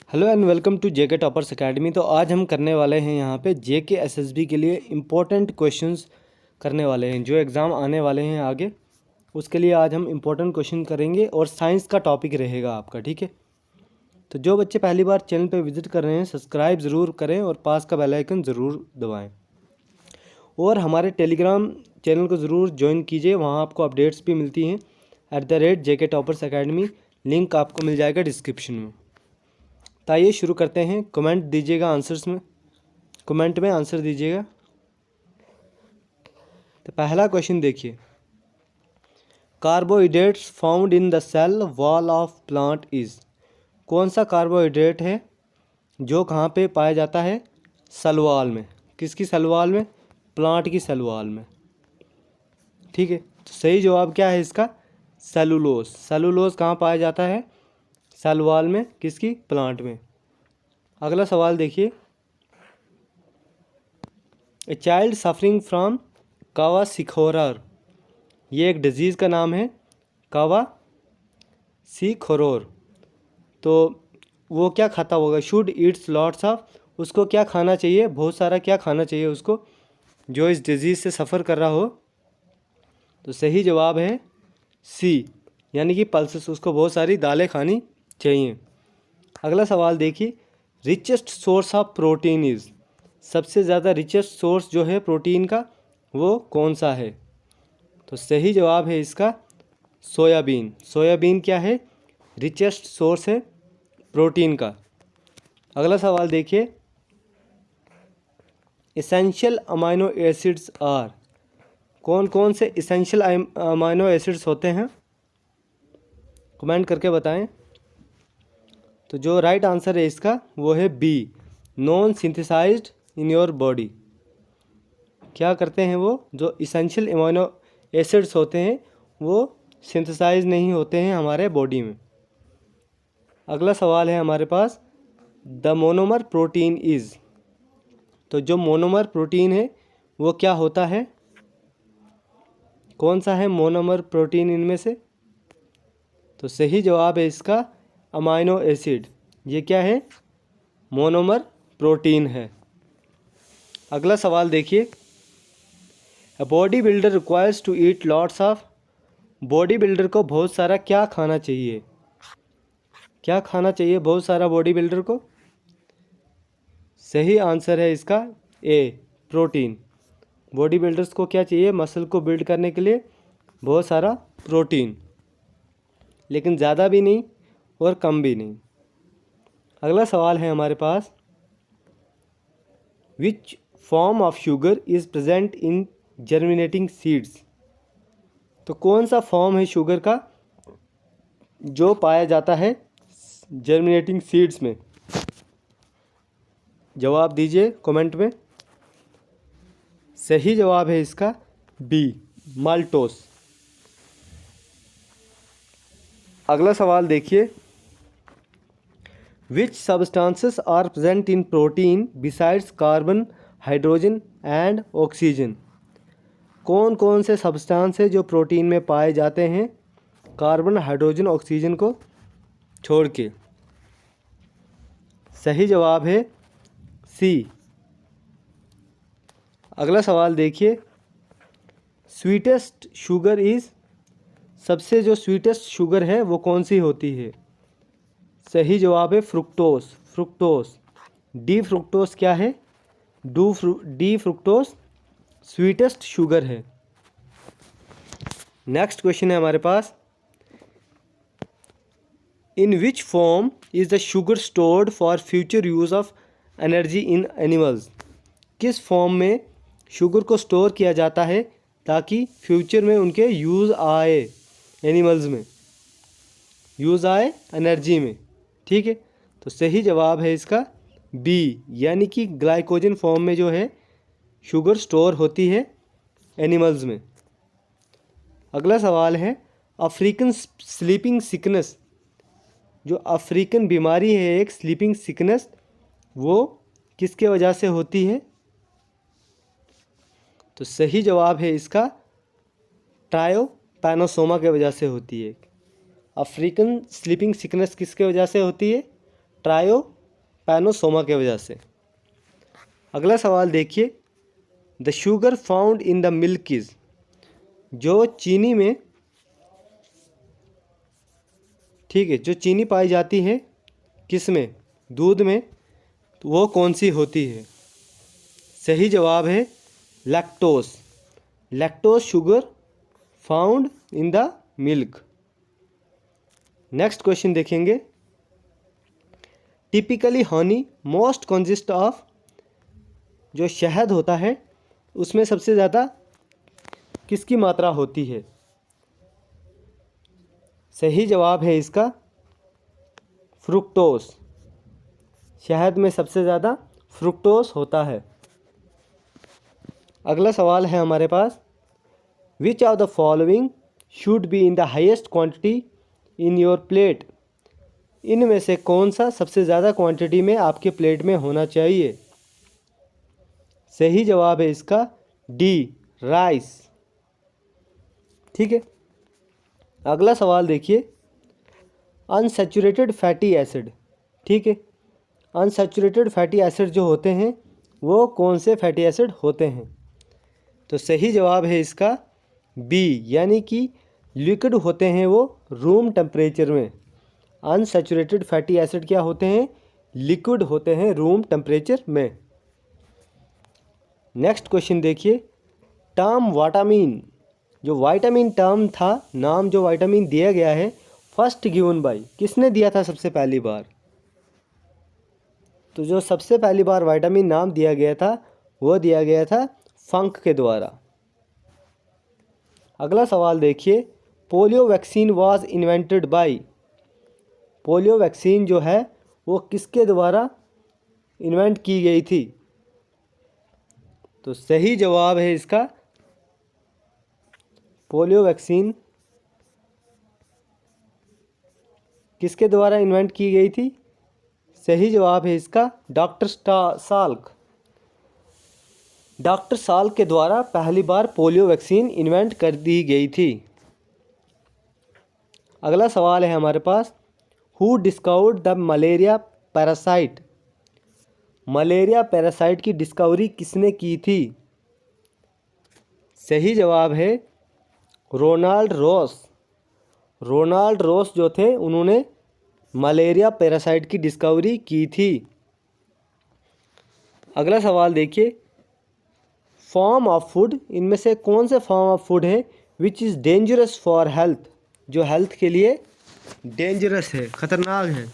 Hello and welcome to JK toppers academy. तो आज हम करने वाले हैं यहाँ पे जेके एसएसबी के लिए इम्पोर्टेंट क्वेश्चंस करने वाले हैं जो एग्ज़ाम आने वाले हैं आगे। उसके लिए आज हम इम्पोर्टेंट क्वेश्चन करेंगे और साइंस का टॉपिक रहेगा आपका, ठीक है। तो जो बच्चे पहली बार चैनल पे विज़िट कर रहे हैं सब्सक्राइब ज़रूर करें और पास का बेल आइकन ज़रूर दबाएँ और हमारे टेलीग्राम चैनल को ज़रूर ज्वाइन कीजिए, वहाँ आपको अपडेट्स भी मिलती हैं @JK टॉपर्स एकेडमी। लिंक आपको मिल जाएगा डिस्क्रिप्शन में। तो आइए शुरू करते हैं। कमेंट दीजिएगा, आंसर्स में कमेंट में आंसर दीजिएगा। तो पहला क्वेश्चन देखिए, carbohydrates found in the cell wall of plant is. कौन सा कार्बोहाइड्रेट है जो कहाँ पे पाया जाता है? सेल में। किसकी सेल वॉल में? प्लांट की सेल वॉल में, ठीक है। तो सही जवाब क्या है इसका? सेलुलोज। सेलुलोज कहाँ पाया जाता है? सेल वॉल में। किसकी? प्लांट में। अगला सवाल देखिए, ए चाइल्ड सफरिंग फ्रॉम कावासिखोरर, ये एक डिजीज़ का नाम है कावासिखोरर। तो वो क्या खाता होगा? शुड ईट्स लॉट्स ऑफ, उसको क्या खाना चाहिए? बहुत सारा क्या खाना चाहिए उसको जो इस डिजीज़ से सफ़र कर रहा हो? तो सही जवाब है सी, यानी कि पल्सेस। उसको बहुत सारी दालें खानी चाहिए। अगला सवाल देखिए, richest source of protein is, सबसे ज़्यादा रिचेस्ट सोर्स जो है प्रोटीन का वो कौन सा है? तो सही जवाब है इसका सोयाबीन। सोयाबीन क्या है? रिचेस्ट सोर्स है प्रोटीन का। अगला सवाल देखिए, एसेंशियल अमाइनो एसिड्स आर, कौन कौन से एसेंशियल अमाइनो एसिड्स होते हैं? कमेंट करके बताएं। तो जो राइट आंसर है इसका वो है B, non synthesized in your body. क्या करते हैं वो? जो इसेंशियल अमाइनो एसिड्स होते हैं वो सिंथेसाइज नहीं होते हैं हमारे बॉडी में। अगला सवाल है हमारे पास, द मोनोमर प्रोटीन इज़, तो जो मोनोमर प्रोटीन है वो क्या होता है? कौन सा है मोनोमर प्रोटीन इनमें से? तो सही जवाब है इसका अमाइनो एसिड। ये क्या है? मोनोमर प्रोटीन है। अगला सवाल देखिए, a body builder requires to eat lots of, body builder को बहुत सारा क्या खाना चाहिए? क्या खाना चाहिए बहुत सारा बॉडी बिल्डर को? सही आंसर है इसका ए, प्रोटीन। बॉडी बिल्डर्स को क्या चाहिए मसल को बिल्ड करने के लिए? बहुत सारा प्रोटीन, लेकिन ज़्यादा भी नहीं और कम भी नहीं। अगला सवाल है हमारे पास, which form of sugar is present in germinating seeds, तो कौन सा फॉर्म है शुगर का जो पाया जाता है जर्मिनेटिंग सीड्स में? जवाब दीजिए कमेंट में। सही जवाब है इसका बी, माल्टोस। अगला सवाल देखिए, which substances are present in protein besides carbon, hydrogen and oxygen, कौन कौन से सब्सटेंस है जो प्रोटीन में पाए जाते हैं कार्बन, हाइड्रोजन, ऑक्सीजन को छोड़ के? सही जवाब है सी। अगला सवाल देखिए, स्वीटेस्ट शुगर इज़, सबसे जो स्वीटेस्ट शुगर है वो कौन सी होती है? सही जवाब है फ्रुक्टोस। फ्रुक्टोस, डी फ्रुक्टोस क्या है? डी फ्रुक्टोस स्वीटेस्ट शुगर है। नेक्स्ट क्वेश्चन है हमारे पास, in which form is the sugar stored for future use of energy in animals, किस फॉर्म में शुगर को स्टोर किया जाता है ताकि फ्यूचर में उनके यूज़ आए, एनिमल्स में यूज़ आए एनर्जी में, ठीक है। तो सही जवाब है इसका बी, यानी कि ग्लाइकोजन फॉर्म में जो है शुगर स्टोर होती है एनिमल्स में। अगला सवाल है, अफ्रीकन स्लीपिंग सिकनेस, जो अफ्रीकन बीमारी है एक स्लीपिंग सिकनेस, वो किसके वजह से होती है? तो सही जवाब है इसका ट्रायोपैनोसोमा के वजह से होती है। अफ्रीकन स्लीपिंग सिकनेस किसके वजह से होती है? ट्रायो ट्रिपैनोसोमा के वजह से। अगला सवाल देखिए, the sugar found in the milk is, जो चीनी में, ठीक है, जो चीनी पाई जाती है किस में, दूध में, तो वो कौन सी होती है? सही जवाब है lactose. Lactose sugar found in the milk. Next question देखेंगे, typically honey most consist of, जो शहद होता है उसमें सबसे ज़्यादा किसकी मात्रा होती है? सही जवाब है इसका फ्रुक्टोस। शहद में सबसे ज़्यादा फ्रुक्टोस होता है। अगला सवाल है हमारे पास, which of the following should be in the highest quantity in your plate, इनमें से कौन सा सबसे ज़्यादा क्वांटिटी में आपके प्लेट में होना चाहिए? सही जवाब है इसका डी, राइस। ठीक है, अगला सवाल देखिए, अनसैचुरेटेड फैटी एसिड, ठीक है, अनसैचुरेटेड फैटी एसिड जो होते हैं वो कौन से फैटी एसिड होते हैं? तो सही जवाब है इसका बी, यानी कि लिक्विड होते हैं वो रूम टेम्परेचर में। अनसैचुरेटेड फैटी एसिड क्या होते हैं? लिक्विड होते हैं रूम टेम्परेचर में। नेक्स्ट क्वेश्चन देखिए, टर्म वाटामिन, जो वाइटामिन टर्म था, नाम जो वाइटामिन दिया गया है, फर्स्ट गिवन बाय, किसने दिया था सबसे पहली बार? तो जो सबसे पहली बार वाइटामिन नाम दिया गया था वो दिया गया था फंक के द्वारा। अगला सवाल देखिए, polio vaccine was invented by, polio vaccine जो है वो किसके द्वारा इन्वेंट की गई थी? तो सही जवाब है इसका पोलियो वैक्सीन किसके द्वारा इन्वेंट की गई थी? सही जवाब है इसका डॉक्टर साल्क। डॉक्टर साल्क के द्वारा पहली बार पोलियो वैक्सीन इन्वेंट कर दी गई थी। अगला सवाल है हमारे पास, who discovered the malaria parasite, malaria parasite की डिस्कवरी किसने की थी? सही जवाब है रोनाल्ड रॉस। रोनाल्ड रॉस जो थे उन्होंने मलेरिया पैरासाइट की डिस्कवरी की थी। अगला सवाल देखिए, फॉर्म ऑफ फूड, इनमें से कौन से फॉर्म ऑफ फूड है which is dangerous for health, जो हेल्थ के लिए डेंजरस है, खतरनाक है?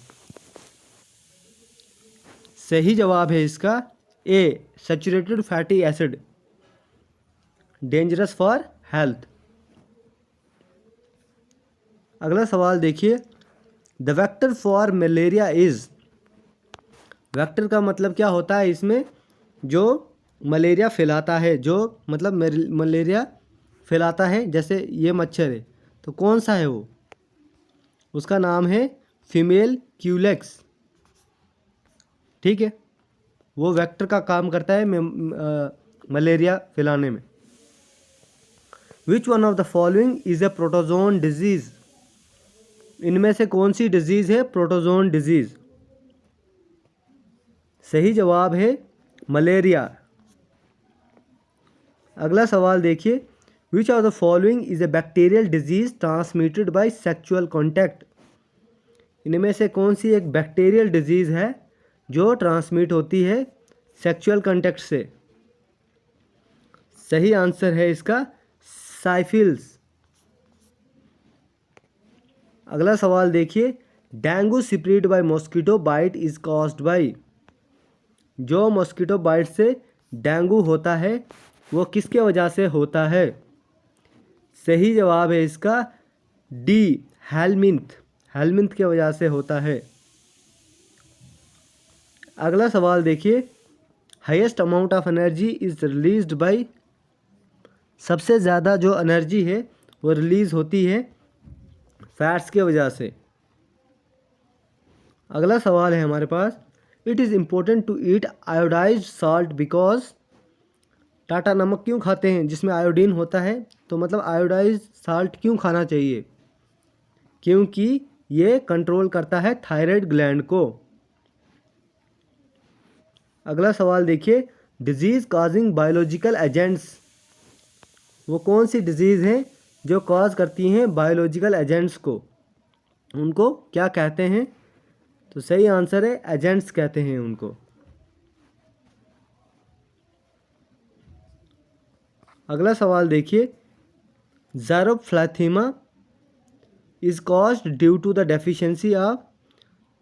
सही जवाब है इसका A, saturated fatty acid, dangerous for health. अगला सवाल देखिए, the vector for malaria is, vector का मतलब क्या होता है इसमें? जो मलेरिया फैलाता है, जो मतलब मलेरिया फैलाता है, जैसे ये मच्छर है तो कौन सा है वो? उसका नाम है फीमेल क्यूलेक्स। ठीक है, वो वेक्टर का काम करता है मलेरिया फैलाने में। Which one of the following is a protozoan disease, इनमें से कौन सी डिजीज है प्रोटोजोन डिजीज? सही जवाब है मलेरिया। अगला सवाल देखिए, which of the following is a bacterial disease transmitted by sexual contact, इनमें से कौन सी एक बैक्टीरियल डिजीज है जो ट्रांसमिट होती है सेक्सुअल कॉन्टैक्ट से? सही आंसर है इसका साइफिल्स। अगला सवाल देखिए, dengue spread by mosquito bite is caused by, जो मॉस्किटो बाइट से डेंगू होता है वो किसके वजह से होता है? सही जवाब है इसका डी, हेलमिंथ, हेलमिंथ के वजह से होता है। अगला सवाल देखिए, highest amount of energy is released by, सबसे ज़्यादा जो एनर्जी है वो रिलीज़ होती है फैट्स के वजह से। अगला सवाल है हमारे पास, it is important to eat iodised salt because, Tata नमक क्यों खाते हैं जिसमें आयोडीन होता है? तो मतलब आयोडाइज्ड साल्ट क्यों खाना चाहिए? क्योंकि ये कंट्रोल करता है थायराइड ग्लैंड को। अगला सवाल देखिए, डिजीज़ कॉजिंग बायोलॉजिकल एजेंट्स, वो कौन सी डिजीज़ हैं जो कॉज करती हैं बायोलॉजिकल एजेंट्स को, उनको क्या कहते हैं? तो सही आंसर है एजेंट्स कहते हैं उनको। अगला सवाल देखिए, xerophthalmia is caused due to the deficiency of,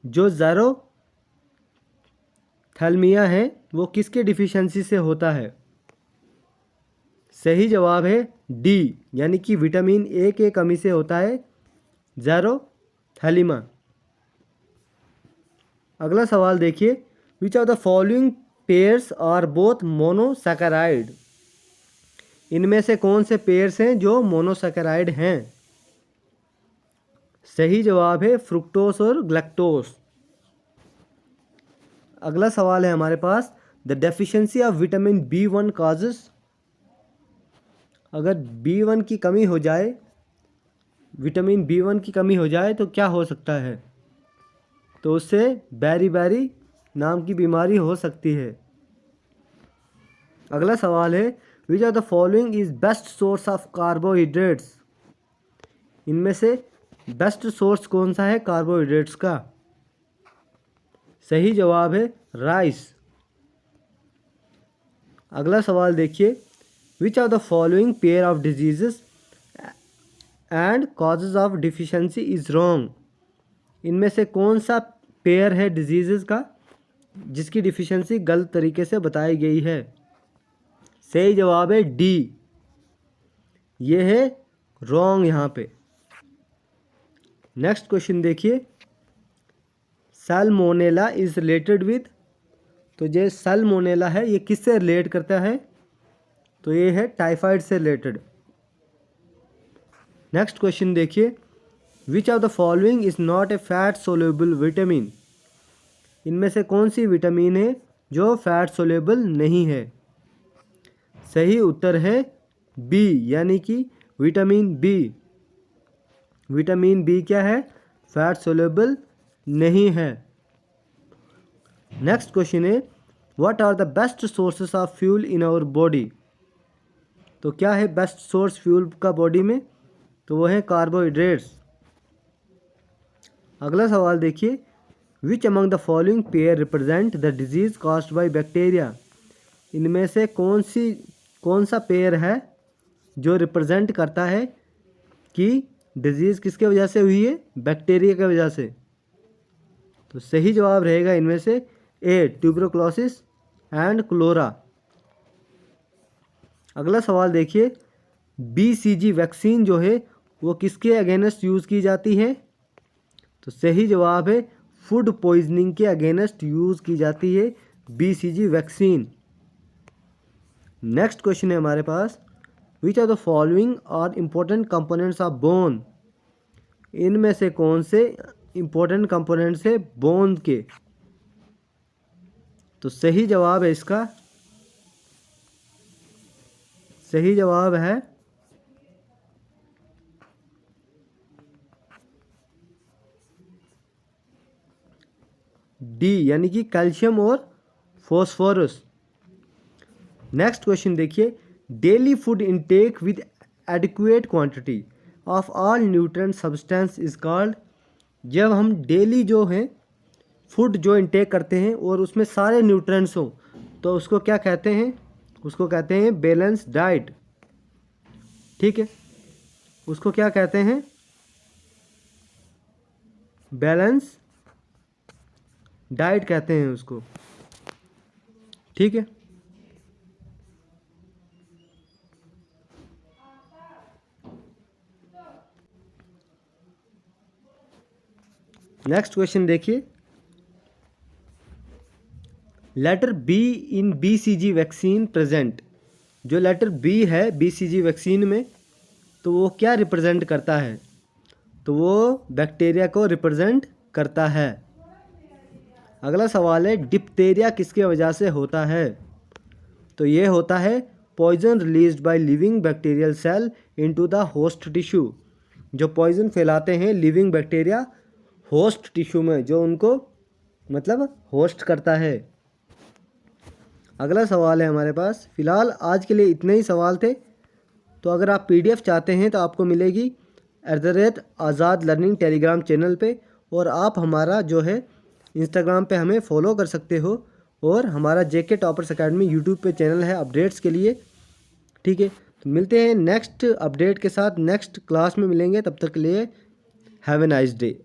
जो ज़ेरोथैल्मिया है वो किसके डिफिशिएंसी से होता है? सही जवाब है डी, यानी कि विटामिन ए के कमी से होता है ज़ेरोथैलिमा। अगला सवाल देखिए, which of the following pairs are both monosaccharide, इनमें से कौन से पेयर्स हैं जो मोनोसैकेराइड हैं? सही जवाब है फ्रुक्टोस और ग्लैक्टोस। अगला सवाल है हमारे पास, the deficiency of vitamin B1 causes, अगर B1 की कमी हो जाए, विटामिन B1 की कमी हो जाए तो क्या हो सकता है? तो उससे बैरी नाम की बीमारी हो सकती है। अगला सवाल है, विच of the following is best source of carbohydrates, इनमें से बेस्ट सोर्स कौन सा है कार्बोहाइड्रेट्स का? सही जवाब है राइस। अगला सवाल देखिए, which of the following pair of diseases and causes of deficiency is wrong, इनमें से कौन सा पेयर है डिजीजेस का जिसकी डिफिशिएंसी गलत तरीके से बताई गई है? सही जवाब है डी, ये है रॉन्ग यहाँ पे। नेक्स्ट क्वेश्चन देखिए, सैल्मोनेला इज रिलेटेड विद, तो ये सैल्मोनेला है ये किससे रिलेट करता है? तो ये है टाइफाइड से रिलेटेड। नेक्स्ट क्वेश्चन देखिए, which of the following is not a fat soluble vitamin, इनमें से कौन सी विटामिन है जो फैट सोल्यूबल नहीं है? सही उत्तर है बी, यानी कि विटामिन बी। विटामिन बी क्या है? फैट सोल्यूबल नहीं है। नेक्स्ट क्वेश्चन है, what are the best sources of fuel in our body, तो क्या है बेस्ट सोर्स फ्यूल का बॉडी में? तो वो है कार्बोहाइड्रेट्स। अगला सवाल देखिए, which among the following pair represent the disease caused by bacteria, इनमें से कौन सा पेयर है जो रिप्रेजेंट करता है कि डिजीज़ किसके वजह से हुई है? बैक्टीरिया की वजह से। तो सही जवाब रहेगा इनमें से ए, ट्यूबरकुलोसिस एंड क्लोरा। अगला सवाल देखिए, BCG वैक्सीन जो है वो किसके अगेंस्ट यूज़ की जाती है? तो सही जवाब है फूड पॉइजनिंग के अगेंस्ट यूज़ की जाती है BCG वैक्सीन। नेक्स्ट क्वेश्चन है हमारे पास, which of the following are important components of bone, इनमें से कौन से इम्पोर्टेंट कंपोनेंट्स है बोन के? तो सही जवाब है इसका, सही जवाब है डी, यानी कि कैल्शियम और फॉस्फोरस। नेक्स्ट क्वेश्चन देखिए, daily food intake with adequate quantity of all nutrient substance is called, जब हम डेली जो है फूड जो इनटेक करते हैं और उसमें सारे न्यूट्रिएंट्स हों तो उसको क्या कहते हैं? उसको कहते हैं बैलेंस डाइट। ठीक है, उसको क्या कहते हैं? बैलेंस डाइट कहते हैं उसको। ठीक है, नेक्स्ट क्वेश्चन देखिए, letter B in BCG vaccine present, जो लेटर बी है BCG वैक्सीन में तो वो क्या रिप्रेजेंट करता है? तो वो बैक्टीरिया को रिप्रेजेंट करता है। अगला सवाल है, डिप्थीरिया किसके वजह से होता है? तो ये होता है poison released by living bacterial cell into the host tissue, जो पॉइजन फैलाते हैं लिविंग बैक्टीरिया होस्ट टिश्यू में, जो उनको मतलब होस्ट करता है। अगला सवाल है हमारे पास, फ़िलहाल आज के लिए इतने ही सवाल थे। तो अगर आप PDF चाहते हैं तो आपको मिलेगी @आज़ाद लर्निंग टेलीग्राम चैनल पे, और आप हमारा जो है इंस्टाग्राम पे हमें फॉलो कर सकते हो, और हमारा JK टॉपर्स अकेडमी यूट्यूब पे चैनल है अपडेट्स के लिए। ठीक है, तो मिलते हैं नेक्स्ट अपडेट के साथ, नेक्स्ट क्लास में मिलेंगे। तब तक के लिए हैव ए नाइस डे।